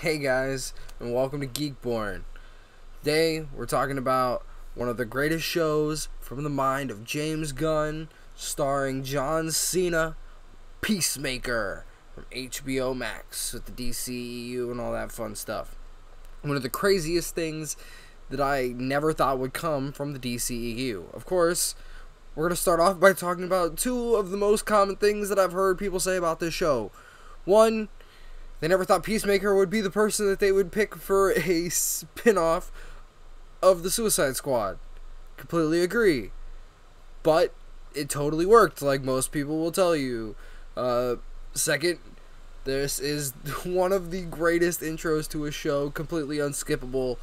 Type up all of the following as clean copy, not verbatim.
Hey guys, and welcome to Geekborn. Today, we're talking about one of the greatest shows from the mind of James Gunn, starring John Cena, Peacemaker, from HBO Max with the DCEU and all that fun stuff. One of the craziest things that I never thought would come from the DCEU. Of course, we're going to start off by talking about two of the most common things that I've heard people say about this show. One, they never thought Peacemaker would be the person that they would pick for a spin-off of the Suicide Squad. Completely agree. But it totally worked, like most people will tell you. Second, this is one of the greatest intros to a show, completely unskippable.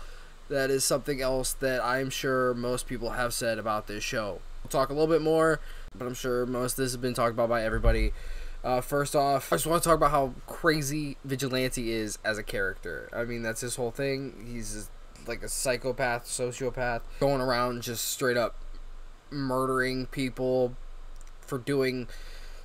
That is something else that I'm sure most people have said about this show. We'll talk a little bit more, but I'm sure most of this has been talked about by everybody. First off, I just want to talk about how crazy Vigilante is as a character. I mean, that's his whole thing. He's like a psychopath, sociopath, going around just straight up murdering people for doing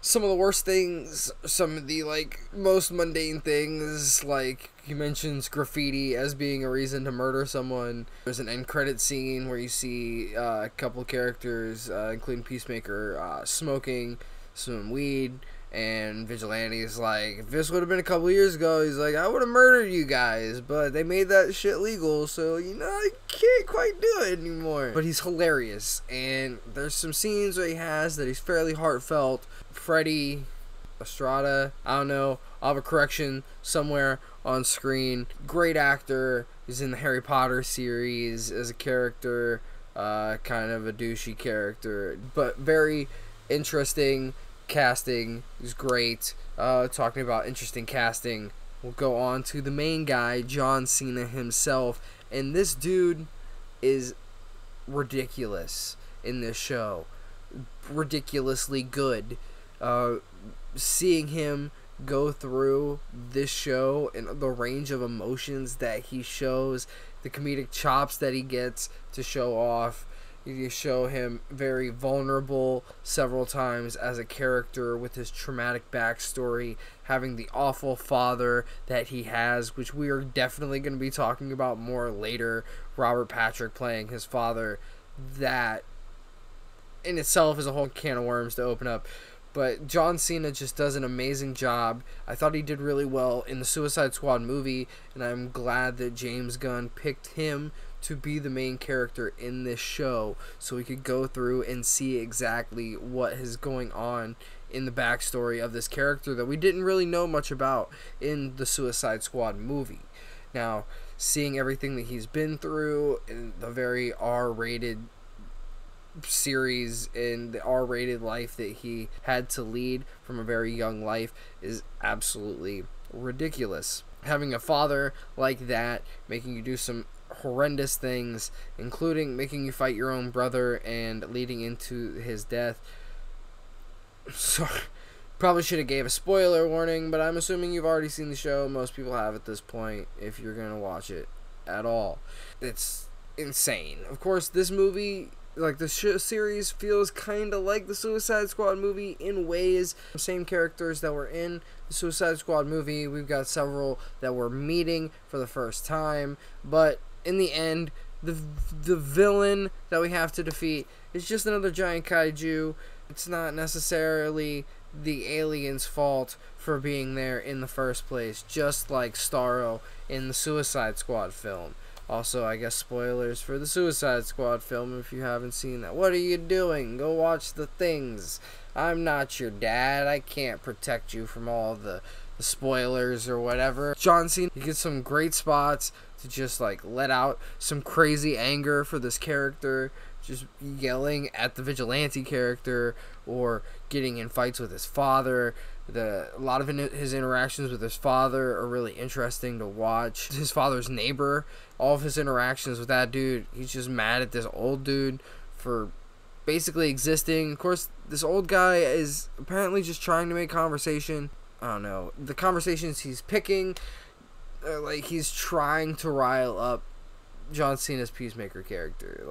some of the worst things, some of the most mundane things. Like, he mentions graffiti as being a reason to murder someone. There's an end credit scene where you see a couple characters, including Peacemaker, smoking some weed. And Vigilante's like, if this would have been a couple years ago, he's like, I would have murdered you guys, but they made that shit legal, so, I can't quite do it anymore. But he's hilarious, and there's some scenes where he has that he's fairly heartfelt. Freddy, Estrada, I don't know, I'll have a correction somewhere on screen. Great actor. He's in the Harry Potter series as a character, kind of a douchey character, but very interesting. Casting is great. Talking about interesting casting, we'll go on to the main guy, John Cena himself, and this dude is ridiculous in this show. Ridiculously good. Seeing him go through this show and the range of emotions that he shows, the comedic chops that he gets to show off. You show him very vulnerable several times as a character with his traumatic backstory, having the awful father that he has, which we are definitely going to be talking about more later. Robert Patrick playing his father. That in itself is a whole can of worms to open up. But John Cena just does an amazing job. I thought he did really well in the Suicide Squad movie, and I'm glad that James Gunn picked him to be the main character in this show, so we could go through and see exactly what is going on in the backstory of this character that we didn't really know much about in the Suicide Squad movie. Now, seeing everything that he's been through in the very R-rated series and the R-rated life that he had to lead from a very young life is absolutely ridiculous. Having a father like that, making you do some horrendous things, including making you fight your own brother and leading into his death. Sorry, probably should have gave a spoiler warning, but I'm assuming you've already seen the show. Most people have at this point, if you're gonna watch it at all. It's insane. Of course, this movie, like the series, feels kind of like the Suicide Squad movie in ways. Same characters that were in the Suicide Squad movie. We've got several that we're meeting for the first time, but in the end, the villain that we have to defeat is just another giant kaiju. It's not necessarily the alien's fault for being there in the first place, just like Starro in the Suicide Squad film. Also, I guess spoilers for the Suicide Squad film if you haven't seen that. What are you doing? Go watch the things. I'm not your dad. I can't protect you from all the spoilers or whatever. John Cena, he gets some great spots to just let out some crazy anger for this character, just yelling at the Vigilante character or getting in fights with his father. A lot of his interactions with his father are really interesting to watch. His father's neighbor, all of his interactions with that dude, he's just mad at this old dude for basically existing. Of course, this old guy is apparently just trying to make conversation. I don't know. The conversations he's picking, he's trying to rile up John Cena's Peacemaker character.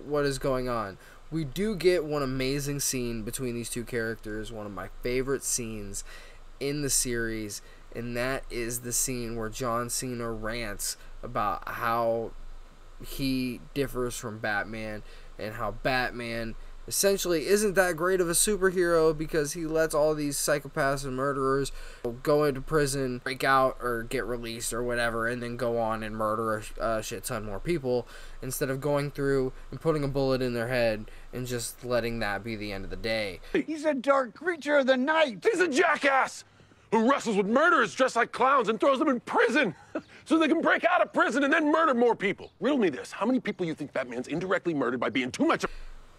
What is going on? We do get one amazing scene between these two characters, one of my favorite scenes in the series, and that is the scene where John Cena rants about how he differs from Batman and how Batman essentially isn't that great of a superhero because he lets all these psychopaths and murderers go into prison, break out, or get released or whatever, and then go on and murder a shit ton more people instead of going through and putting a bullet in their head and just letting that be the end of the day. He's a dark creature of the night. He's a jackass who wrestles with murderers dressed like clowns and throws them in prison so they can break out of prison and then murder more people. Riddle me this. How many people you think Batman's indirectly murdered by being too much...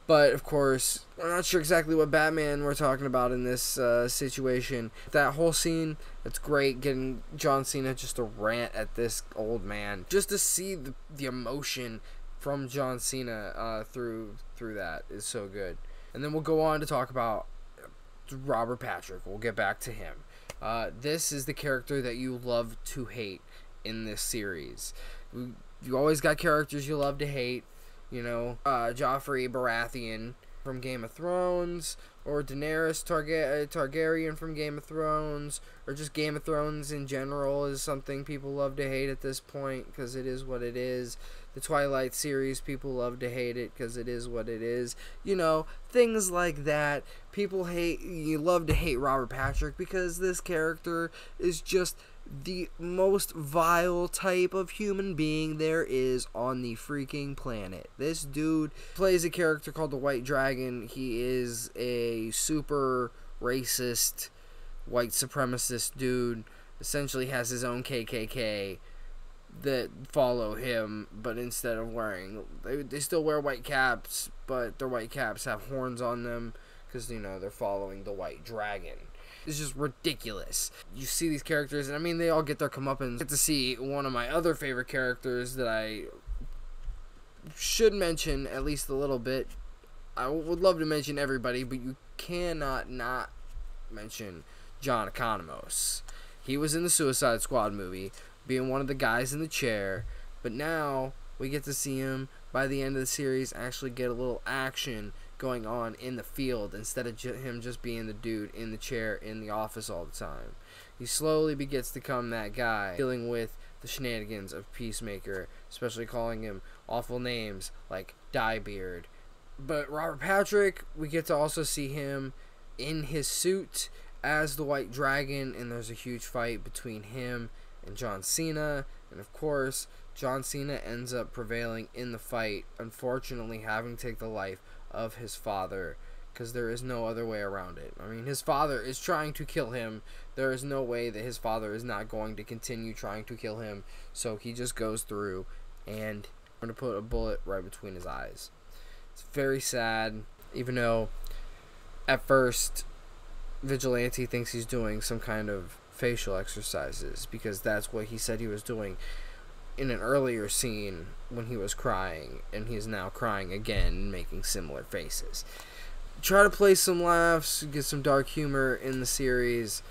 But, of course, we're not sure exactly what Batman we're talking about in this situation. That whole scene, it's great getting John Cena just to rant at this old man. Just to see the emotion from John Cena through that is so good. And then we'll go on to talk about Robert Patrick. We'll get back to him. This is the character that you love to hate in this series. You always got characters you love to hate. You know, Joffrey Baratheon from Game of Thrones, or Daenerys Targaryen from Game of Thrones, or just Game of Thrones in general is something people love to hate at this point because it is what it is. The Twilight series, people love to hate it because it is what it is. You know, things like that. You love to hate Robert Patrick because this character is just the most vile type of human being there is on the freaking planet. This dude plays a character called the White Dragon. He is a super racist, white supremacist dude. Essentially has his own KKK that follow him, but instead of wearing... They still wear white caps, but their white caps have horns on them because, you know, they're following the White Dragon. It's just ridiculous. You see these characters, and I mean, they all get their comeuppance. Get to see one of my other favorite characters that I should mention at least a little bit. I would love to mention everybody, but you cannot not mention John Economos. He was in the Suicide Squad movie, being one of the guys in the chair, but now we get to see him by the end of the series actually get a little action going on in the field instead of him just being the dude in the chair in the office all the time. He slowly begins to become that guy, dealing with the shenanigans of Peacemaker, especially calling him awful names like Diebeard. But Robert Patrick, we get to also see him in his suit as the White Dragon, and there's a huge fight between him and John Cena, and of course John Cena ends up prevailing in the fight, unfortunately having to take the life of his father, because there is no other way around it. I mean, his father is trying to kill him. There is no way that his father is not going to continue trying to kill him, so he just goes through and going to put a bullet right between his eyes. It's very sad, even though at first Vigilante thinks he's doing some kind of facial exercises, because that's what he said he was doing in an earlier scene when he was crying, and he's now crying again and making similar faces. Try to play some laughs, get some dark humor in the series.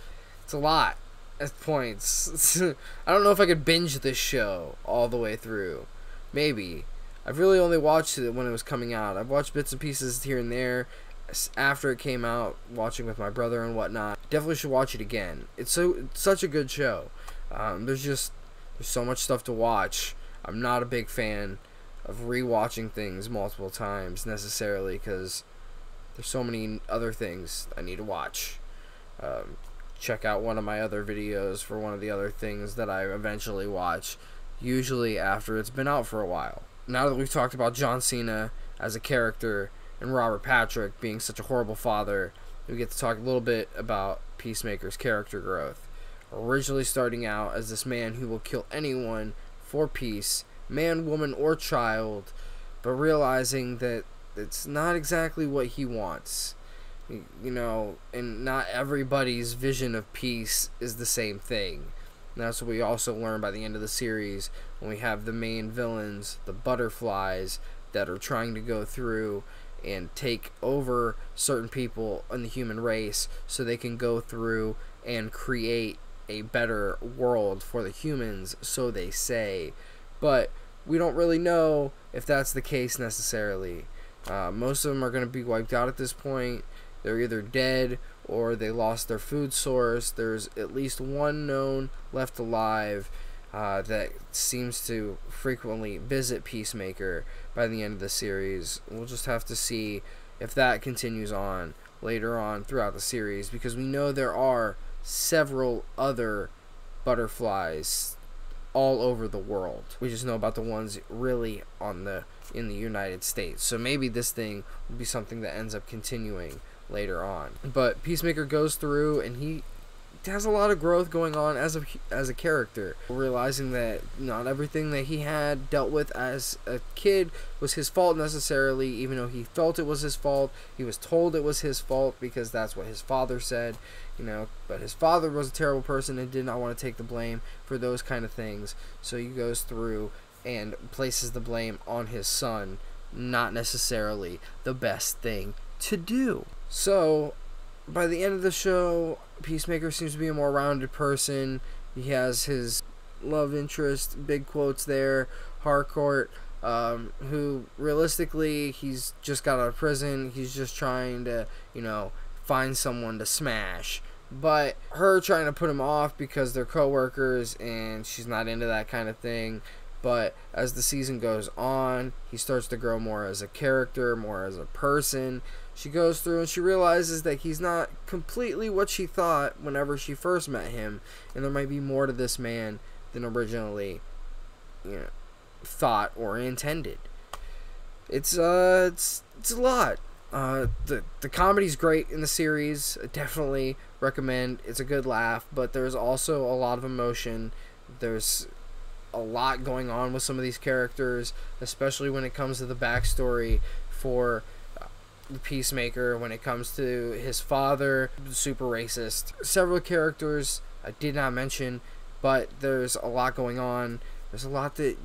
It's a lot at points. I don't know if I could binge this show all the way through. Maybe. I've really only watched it when it was coming out. I've watched bits and pieces here and there after it came out, watching with my brother and whatnot. Definitely should watch it again. It's such a good show. There's so much stuff to watch. I'm not a big fan of rewatching things multiple times necessarily, because there's so many other things I need to watch. Check out one of my other videos for one of the other things that I eventually watch, usually after it's been out for a while. Now that we've talked about John Cena as a character and Robert Patrick being such a horrible father, we get to talk a little bit about Peacemaker's character growth. Originally starting out as this man who will kill anyone for peace, man, woman, or child, but realizing that it's not exactly what he wants. You know, and not everybody's vision of peace is the same thing. And that's what we also learn by the end of the series, when we have the main villains, the butterflies, that are trying to go through and take over certain people in the human race so they can go through and create a better world for the humans, so they say. But we don't really know if that's the case necessarily. Most of them are going to be wiped out at this point. They're either dead or they lost their food source. There's at least one known left alive that seems to frequently visit Peacemaker by the end of the series. We'll just have to see if that continues on later on throughout the series, because we know there are several other butterflies all over the world. We just know about the ones really in the United States. So maybe this thing will be something that ends up continuing later on. But Peacemaker goes through, and he has a lot of growth going on as a character, realizing that not everything that he had dealt with as a kid was his fault necessarily. Even though he felt it was his fault, he was told it was his fault because that's what his father said, but his father was a terrible person and did not want to take the blame for those kind of things. So he goes through and places the blame on his son, not necessarily the best thing to do. So by the end of the show, Peacemaker seems to be a more rounded person. He has his love interest, big quotes there, Harcourt, who realistically, he's just got out of prison. He's just trying to, find someone to smash. But her trying to put him off because they're coworkers and she's not into that kind of thing. But as the season goes on, he starts to grow more as a character, more as a person. She goes through and she realizes that he's not completely what she thought whenever she first met him, and there might be more to this man than originally, thought or intended. It's a lot. The comedy's great in the series. I definitely recommend. It's a good laugh, but there's also a lot of emotion. There's a lot going on with some of these characters, especially when it comes to the backstory for the Peacemaker, when it comes to his father, super racist. Several characters I did not mention, but there's a lot going on. There's a lot that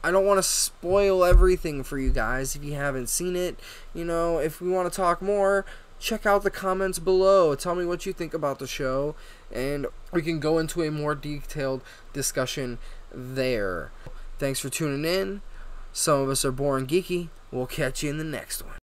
I don't want to spoil everything for you guys if you haven't seen it. If we want to talk more, check out the comments below. Tell me what you think about the show, and we can go into a more detailed discussion there. Thanks for tuning in. Some of us are boring geeky. We'll catch you in the next one.